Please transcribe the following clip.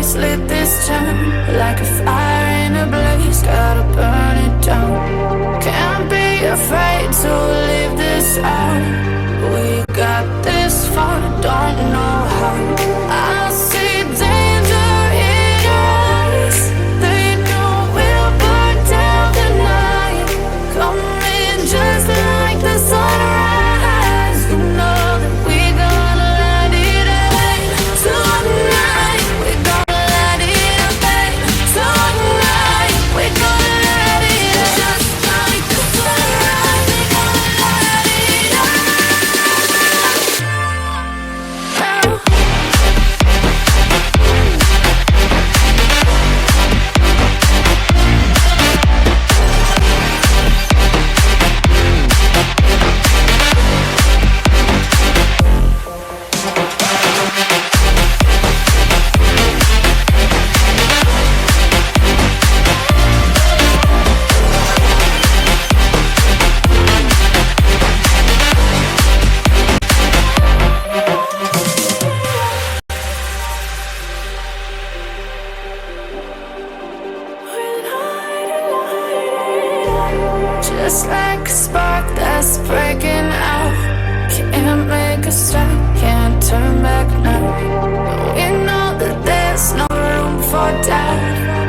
eyes lit this town like a fire in a blaze, gotta burn it down. Can't be afraid to leave this out. We got this far, don't know how. I see danger in your eyes. They know we'll burn down the night. Coming just like the sunrise. You know that we gonna light it up tonight. We gonna light it up tonight. We gonna light it up just like the sunrise. We gonna light it up now. Just like a spark that's breaking out. Can't make a stop, can't turn back now. We know that there's no room for doubt.